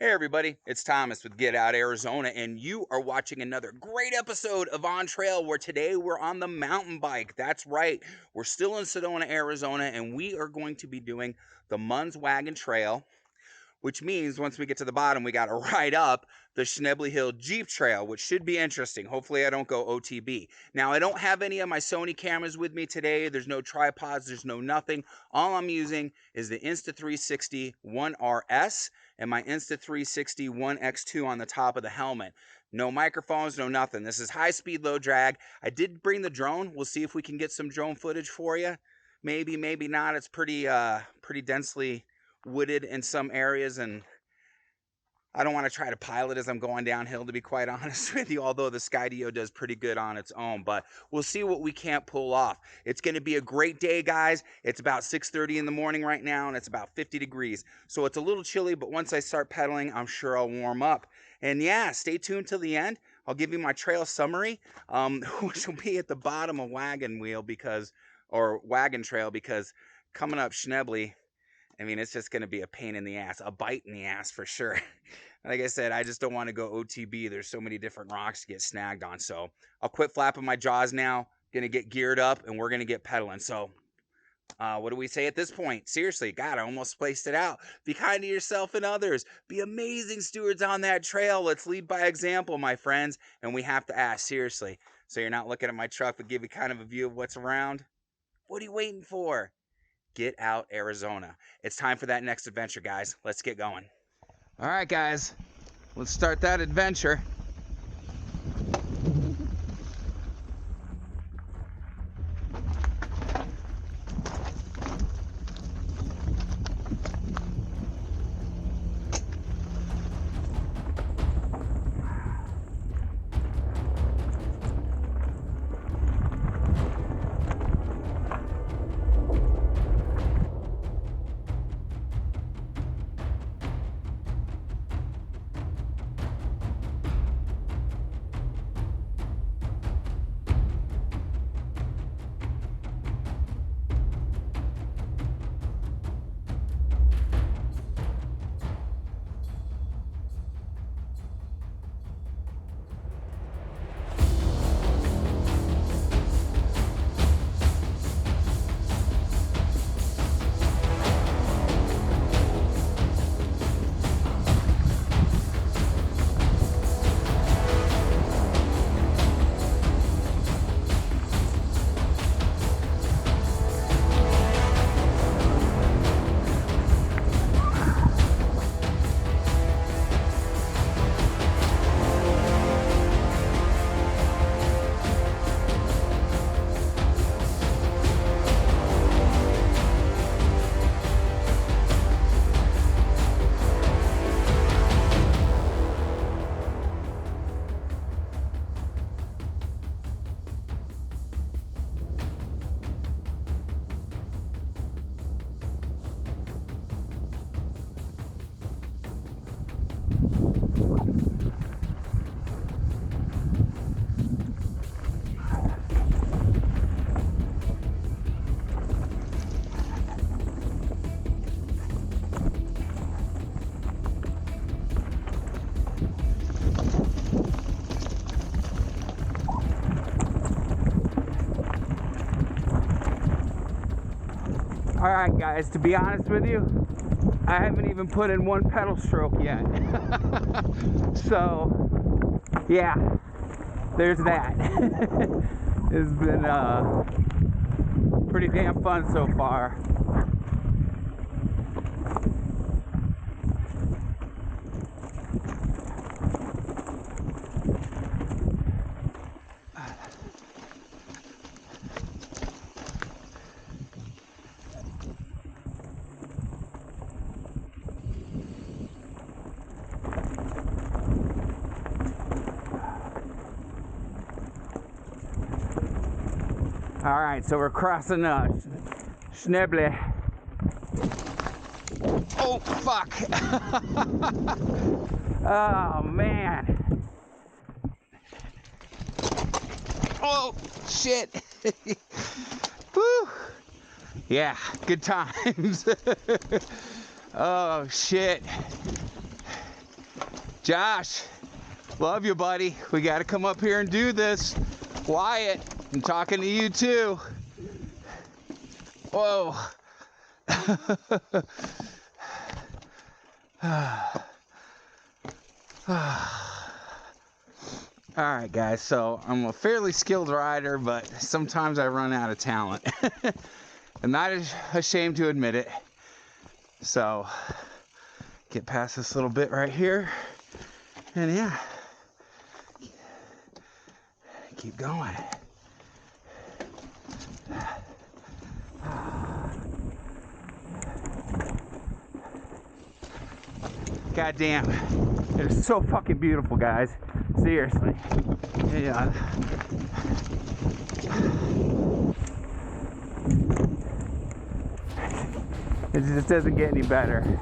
Hey everybody, it's Thomas with Get Out Arizona, and you are watching another great episode of On Trail, where today we're on the mountain bike. That's right, we're still in Sedona, Arizona, and we are going to be doing the Munds Wagon Trail, which means once we get to the bottom, we got to ride up the Schnebley Hill Jeep Trail, which should be interesting. Hopefully I don't go OTB. Now, I don't have any of my Sony cameras with me today. There's no tripods. There's no nothing. All I'm using is the Insta360 One RS and my Insta360 One X2 on the top of the helmet. No microphones, no nothing. This is high speed, low drag. I did bring the drone. We'll see if we can get some drone footage for you. Maybe, maybe not. It's pretty densely wooded in some areas, and I don't want to try to pilot as I'm going downhill, to be quite honest with you, although the Skydio does pretty good on its own. But we'll see what we can't pull off. It's going to be a great day, guys. It's about 6:30 in the morning right now, and it's about 50 degrees. So it's a little chilly, but once I start pedaling, I'm sure I'll warm up. And yeah, stay tuned till the end. I'll give you my trail summary, which will be at the bottom of Wagon Trail, because coming up Schnebley, I mean, it's just going to be a pain in the ass, a bite in the ass for sure. Like I said, I just don't want to go OTB. There's so many different rocks to get snagged on. So I'll quit flapping my jaws now. Going to get geared up, and we're going to get pedaling. So what do we say at this point? Seriously, God, I almost spaced it out. Be kind to yourself and others. Be amazing stewards on that trail. Let's lead by example, my friends. And we have to ask, seriously. So you're not looking at my truck, but give you kind of a view of what's around? What are you waiting for? Get out, Arizona. It's time for that next adventure, guys. Let's get going. All right, guys. Let's start that adventure. All right, guys, to be honest with you, I haven't even put in one pedal stroke yet. So, yeah, there's that. It's been pretty damn fun so far. All right, so we're crossing Schnebley. Oh, fuck. Oh, man. Oh, shit. Whew. Yeah, good times. Oh, shit. Josh, love you, buddy. We got to come up here and do this. Wyatt, I'm talking to you too. Whoa. Alright guys, so I'm a fairly skilled rider, but sometimes I run out of talent. I'm not ashamed to admit it. So, get past this little bit right here, and yeah, keep going. God damn, it is so fucking beautiful, guys. Seriously. Yeah. It just doesn't get any better.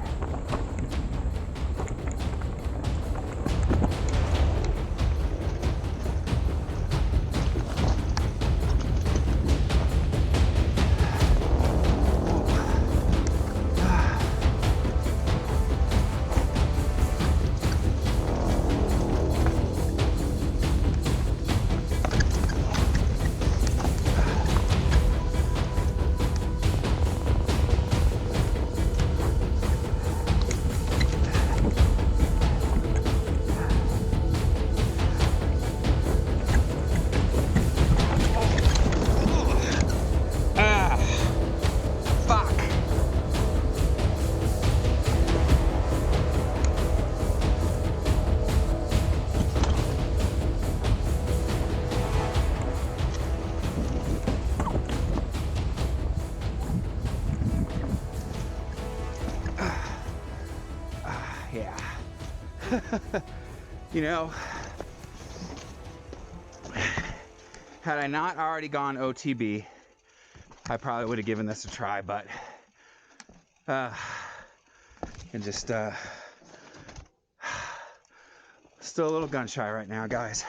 Yeah. You know, had I not already gone OTB, I probably would have given this a try, but and just still a little gun shy right now, guys.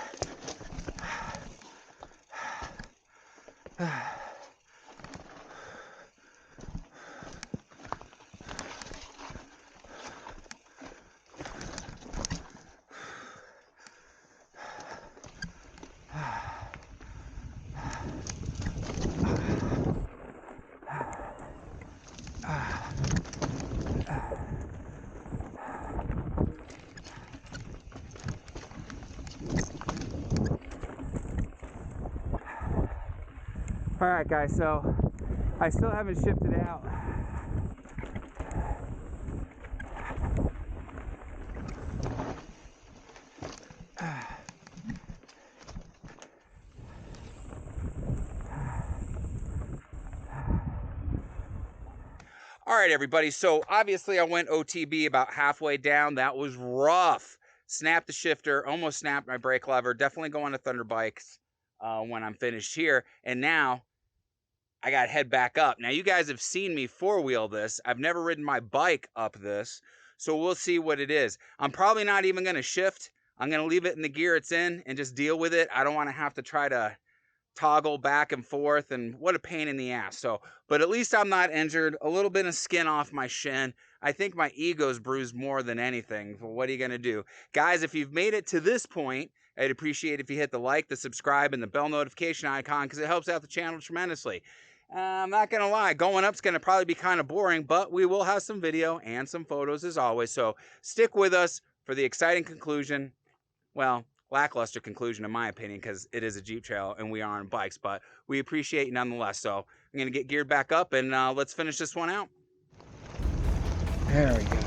All right, guys, so I still haven't shifted out. All right, everybody, so obviously I went OTB about halfway down. That was rough. Snapped the shifter, almost snapped my brake lever. Definitely going to Thunder Bikes when I'm finished here. And now I got to head back up. Now, you guys have seen me four-wheel this. I've never ridden my bike up this, so we'll see what it is. I'm probably not even going to shift. I'm going to leave it in the gear it's in and just deal with it. I don't want to have to try to toggle back and forth, and what a pain in the ass. So, but at least I'm not injured. A little bit of skin off my shin. I think my ego's bruised more than anything. Well, what are you going to do? Guys, if you've made it to this point, I'd appreciate if you hit the like, the subscribe, and the bell notification icon, because it helps out the channel tremendously. I'm not going to lie, going up's going to probably be kind of boring, but we will have some video and some photos as always. So stick with us for the exciting conclusion. Well, lackluster conclusion in my opinion, because it is a Jeep trail and we are on bikes, but we appreciate you nonetheless. So I'm going to get geared back up and let's finish this one out. There we go.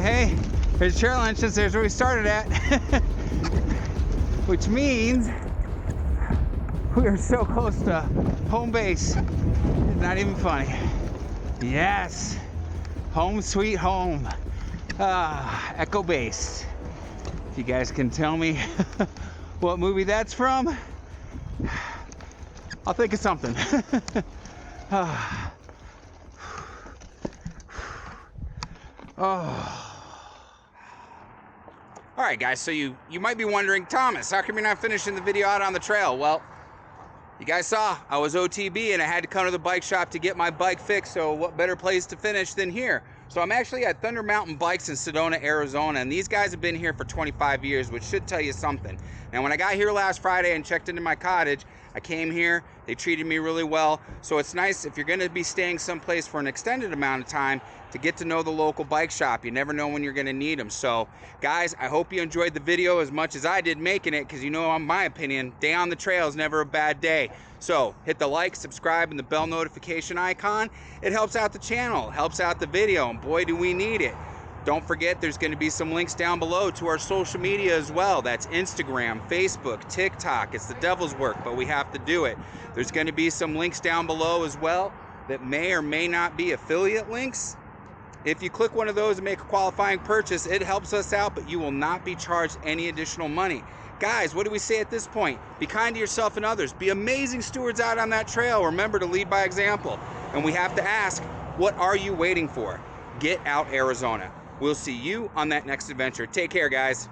But hey, there's trail entrance. There's where we started at. Which means we are so close to home base. It's not even funny. Yes, home sweet home. Echo Base. If you guys can tell me what movie that's from, I'll think of something. All right, guys, so you might be wondering, Thomas, how come you're not finishing the video out on the trail? Well, you guys saw I was OTB and I had to come to the bike shop to get my bike fixed, so what better place to finish than here? So I'm actually at Thunder Mountain Bikes in Sedona, Arizona, and these guys have been here for 25 years, which should tell you something. Now, when I got here last Friday and checked into my cottage, I came here, they treated me really well, so it's nice if you're gonna be staying someplace for an extended amount of time to get to know the local bike shop. You never know when you're gonna need them. So, guys, I hope you enjoyed the video as much as I did making it, because you know, in my opinion, day on the trail is never a bad day. So, hit the like, subscribe, and the bell notification icon. It helps out the channel, helps out the video, and boy, do we need it. Don't forget, there's going to be some links down below to our social media as well. That's Instagram, Facebook, TikTok. It's the devil's work, but we have to do it. There's going to be some links down below as well that may or may not be affiliate links. If you click one of those and make a qualifying purchase, it helps us out, but you will not be charged any additional money. Guys, what do we say at this point? Be kind to yourself and others. Be amazing stewards out on that trail. Remember to lead by example. And we have to ask, what are you waiting for? Get out, Arizona. We'll see you on that next adventure. Take care, guys.